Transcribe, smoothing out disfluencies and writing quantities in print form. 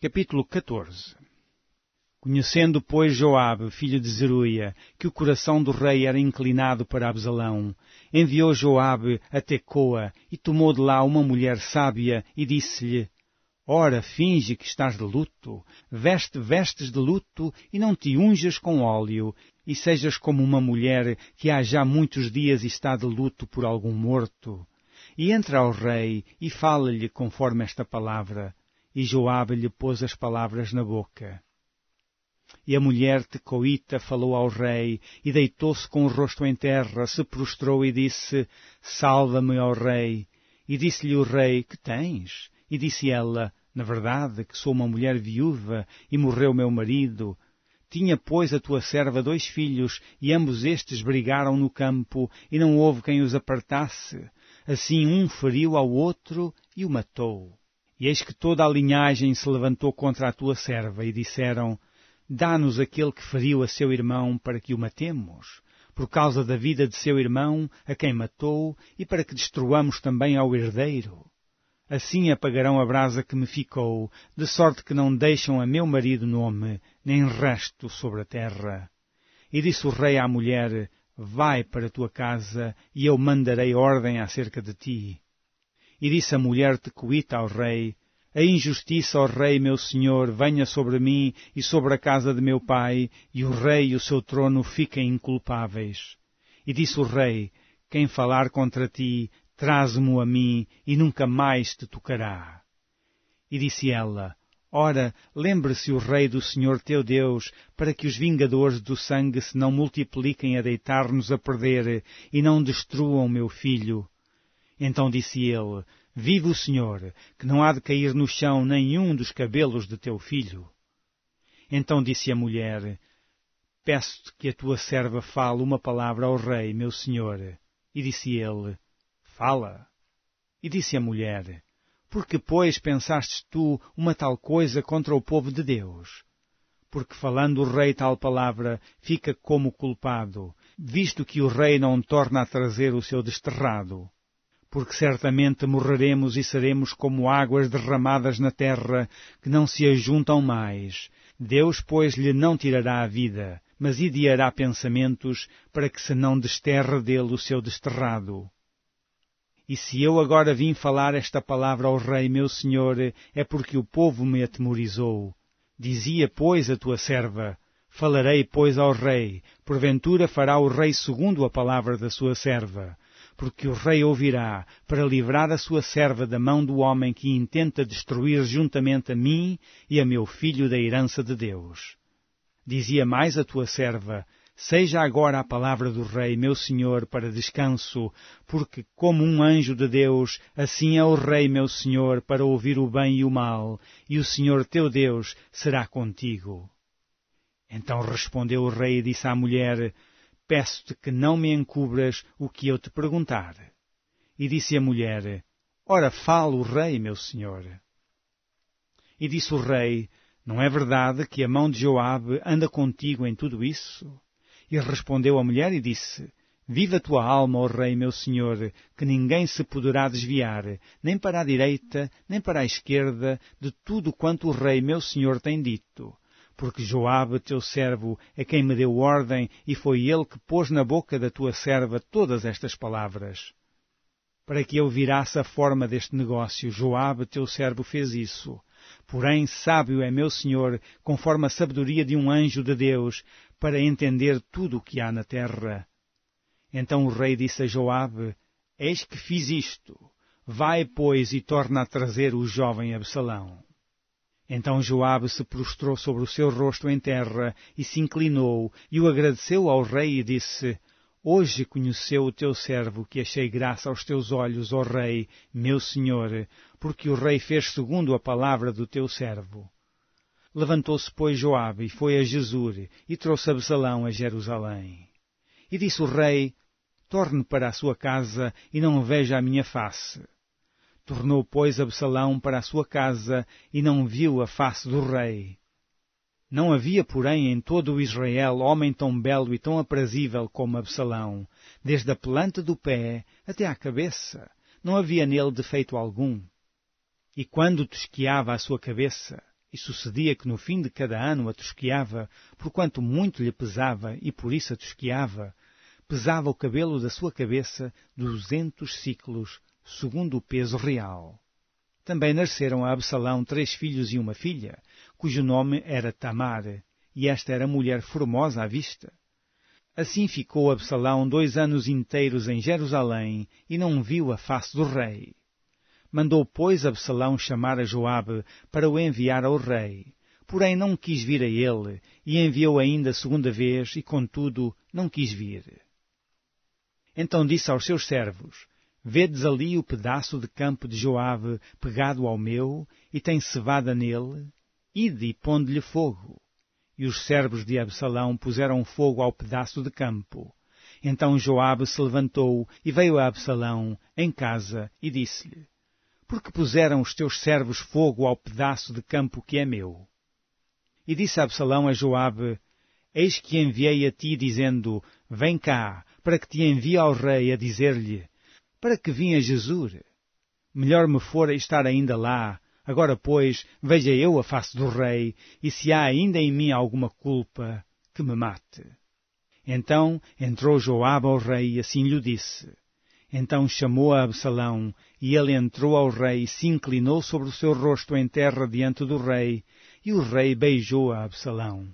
Capítulo 14. Conhecendo, pois, Joabe, filho de Zeruia, que o coração do rei era inclinado para Absalão, enviou Joabe a Tecoa e tomou de lá uma mulher sábia e disse-lhe: Ora, finge que estás de luto, veste vestes de luto e não te unjas com óleo, e sejas como uma mulher que há já muitos dias está de luto por algum morto. E entra ao rei e fala-lhe conforme esta palavra. E Joabe lhe pôs as palavras na boca. E a mulher tecoíta falou ao rei, e deitou-se com o rosto em terra, se prostrou e disse: Salva-me, ó rei. E disse-lhe o rei: Que tens? E disse ela: Na verdade, que sou uma mulher viúva, e morreu meu marido. Tinha, pois, a tua serva 2 filhos, e ambos estes brigaram no campo, e não houve quem os apartasse. Assim um feriu ao outro, e o matou. E eis que toda a linhagem se levantou contra a tua serva, e disseram: Dá-nos aquele que feriu a seu irmão, para que o matemos, por causa da vida de seu irmão, a quem matou, e para que destruamos também ao herdeiro. Assim apagarão a brasa que me ficou, de sorte que não deixam a meu marido nome, nem resto sobre a terra. E disse o rei à mulher: Vai para a tua casa, e eu mandarei ordem acerca de ti. E disse a mulher tecoíta ao rei: A injustiça, ó rei meu senhor, venha sobre mim e sobre a casa de meu pai, e o rei e o seu trono fiquem inculpáveis. E disse o rei: Quem falar contra ti, traze-mo a mim, e nunca mais te tocará. E disse ela: Ora, lembre-se o rei do Senhor teu Deus, para que os vingadores do sangue se não multipliquem a deitar-nos a perder, e não destruam meu filho. Então disse ele: Vive o Senhor, que não há de cair no chão nenhum dos cabelos de teu filho. Então disse a mulher: Peço-te que a tua serva fale uma palavra ao rei, meu senhor. E disse ele: Fala. E disse a mulher: Por que, pois, pensastes tu uma tal coisa contra o povo de Deus? Porque falando o rei tal palavra, fica como culpado, visto que o rei não torna a trazer o seu desterrado. Porque certamente morreremos e seremos como águas derramadas na terra, que não se ajuntam mais. Deus, pois, lhe não tirará a vida, mas ideará pensamentos, para que se não desterre dele o seu desterrado. E se eu agora vim falar esta palavra ao rei meu senhor, é porque o povo me atemorizou. Dizia, pois, a tua serva: Falarei, pois, ao rei, porventura fará o rei segundo a palavra da sua serva. Porque o rei ouvirá, para livrar a sua serva da mão do homem que intenta destruir juntamente a mim e a meu filho da herança de Deus. Dizia mais a tua serva: Seja agora a palavra do rei, meu senhor, para descanso, porque como um anjo de Deus, assim é o rei, meu senhor, para ouvir o bem e o mal, e o Senhor teu Deus será contigo. Então respondeu o rei e disse à mulher: Peço-te que não me encubras o que eu te perguntar. E disse a mulher: Ora, fala o rei, meu senhor. E disse o rei: Não é verdade que a mão de Joabe anda contigo em tudo isso? E respondeu a mulher e disse: Viva a tua alma, ó rei, meu senhor, que ninguém se poderá desviar, nem para a direita, nem para a esquerda, de tudo quanto o rei, meu senhor, tem dito. Porque Joabe, teu servo, é quem me deu ordem, e foi ele que pôs na boca da tua serva todas estas palavras. Para que eu virasse a forma deste negócio, Joabe, teu servo, fez isso. Porém, sábio é meu senhor, conforme a sabedoria de um anjo de Deus, para entender tudo o que há na terra. Então o rei disse a Joabe: Eis que fiz isto. Vai, pois, e torna a trazer o jovem Absalão. Então Joabe se prostrou sobre o seu rosto em terra e se inclinou e o agradeceu ao rei e disse: Hoje conheceu o teu servo que achei graça aos teus olhos, ó rei, meu senhor, porque o rei fez segundo a palavra do teu servo. Levantou-se, pois, Joabe e foi a Jesur e trouxe Absalão a Jerusalém. E disse o rei: Torne para a sua casa e não veja a minha face. Tornou, pois, Absalão para a sua casa e não viu a face do rei. Não havia, porém, em todo o Israel homem tão belo e tão aprazível como Absalão, desde a planta do pé até à cabeça. Não havia nele defeito algum. E quando tosquiava a sua cabeça, e sucedia que no fim de cada ano a tosquiava, porquanto muito lhe pesava e por isso a tosquiava, pesava o cabelo da sua cabeça 200 siclos, segundo o peso real. Também nasceram a Absalão 3 filhos e uma filha, cujo nome era Tamar, e esta era mulher formosa à vista. Assim ficou Absalão 2 anos inteiros em Jerusalém, e não viu a face do rei. Mandou, pois, Absalão chamar a Joabe para o enviar ao rei. Porém não quis vir a ele, e enviou ainda 2ª vez, e contudo não quis vir. Então disse aos seus servos: Vedes ali o pedaço de campo de Joabe pegado ao meu, e tem cevada nele? Ide e ponde-lhe fogo. E os servos de Absalão puseram fogo ao pedaço de campo. Então Joabe se levantou e veio a Absalão em casa e disse-lhe: Por que puseram os teus servos fogo ao pedaço de campo que é meu? E disse Absalão a Joabe: Eis que enviei a ti, dizendo: Vem cá, para que te envie ao rei a dizer-lhe: Para que vim a Jesur? Melhor me fora estar ainda lá. Agora, pois, veja eu a face do rei, e se há ainda em mim alguma culpa, que me mate. Então entrou Joabe ao rei e assim lhe disse. Então chamou a Absalão, e ele entrou ao rei e se inclinou sobre o seu rosto em terra diante do rei, e o rei beijou a Absalão.